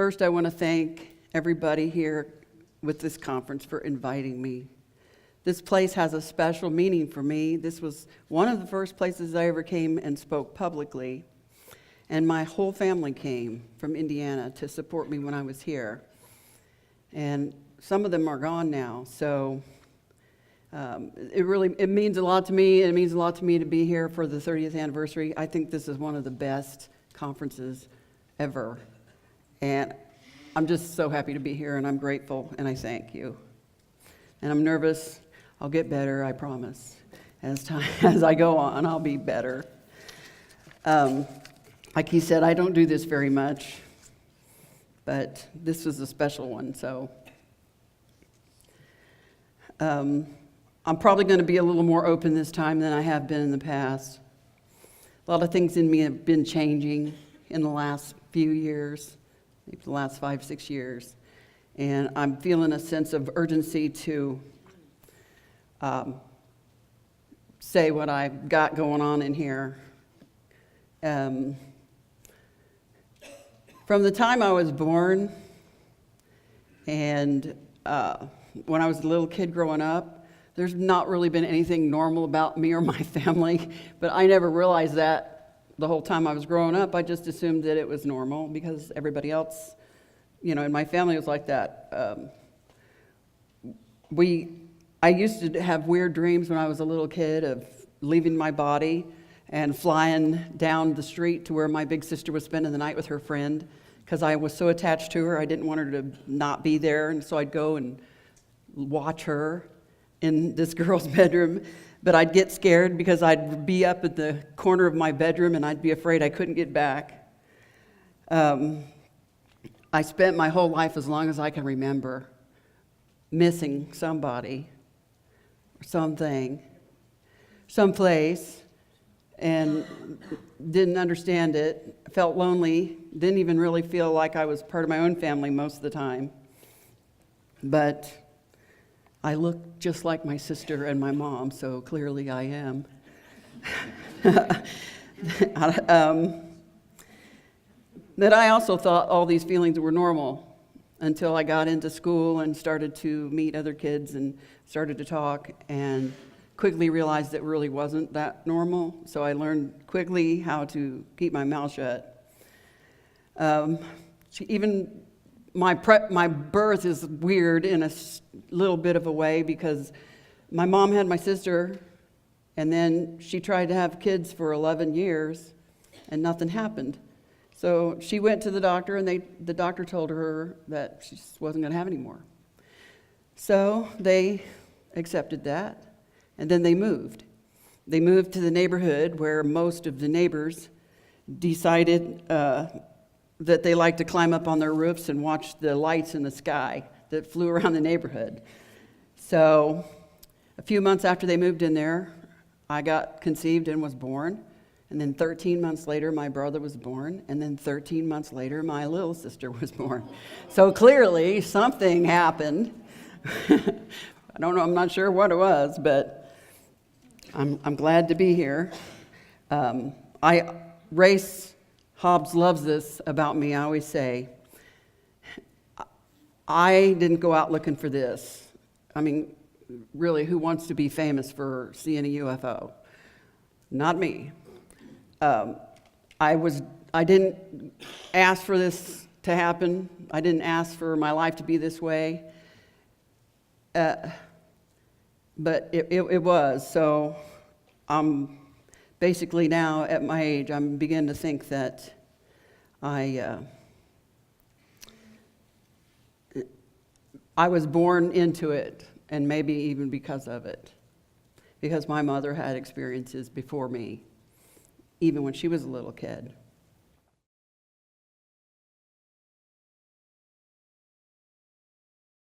First, I want to thank everybody here with this conference for inviting me. This place has a special meaning for me. This was one of the first places I ever came and spoke publicly. And my whole family came from Indiana to support me when I was here. And some of them are gone now, so it means a lot to me. It means a lot to me to be here for the 30th anniversary. I think this is one of the best conferences ever. And I'm just so happy to be here, and I'm grateful, and I thank you. And I'm nervous. I'll get better, I promise. As I go on, I'll be better. Like he said, I don't do this very much, but this was a special one, so. I'm probably going to be a little more open this time than I have been in the past. A lot of things in me have been changing in the last few years, maybe the last 5-6 years, and I'm feeling a sense of urgency to say what I've got going on in here. From the time I was born and when I was a little kid growing up, there's not really been anything normal about me or my family, but I never realized that the whole time I was growing up. I just assumed that it was normal because everybody else, in my family was like that. I used to have weird dreams when I was a little kid of leaving my body and flying down the street to where my big sister was spending the night with her friend because I was so attached to her. I didn't want her to not be there, and so I'd go and watch her in this girl's bedroom, but I'd get scared because I'd be up at the corner of my bedroom and I'd be afraid I couldn't get back. I spent my whole life, as long as I can remember, missing somebody or something, someplace, and didn't understand it, felt lonely, didn't even really feel like I was part of my own family most of the time. But I look just like my sister and my mom, so clearly I am. That I also thought all these feelings were normal until I got into school and started to meet other kids and started to talk and quickly realized it really wasn't that normal. So I learned quickly how to keep my mouth shut. Even my birth is weird in a little bit of a way because my mom had my sister, and then she tried to have kids for 11 years, and nothing happened. So she went to the doctor, and the doctor told her that she just wasn't going to have any more. So they accepted that, and then they moved. They moved to the neighborhood where most of the neighbors decided that they like to climb up on their roofs and watch the lights in the sky that flew around the neighborhood. So a few months after they moved in there, I got conceived and was born. And then 13 months later, my brother was born. And then 13 months later, my little sister was born. So clearly, something happened. I don't know, I'm not sure what it was, but I'm glad to be here. Race Hobbs loves this about me. I always say, I didn't go out looking for this. I mean, really, who wants to be famous for seeing a UFO? Not me. I didn't ask for this to happen. I didn't ask for my life to be this way. But it was. So I'm basically now at my age, I'm beginning to think that I was born into it, and maybe even because of it, because my mother had experiences before me, even when she was a little kid.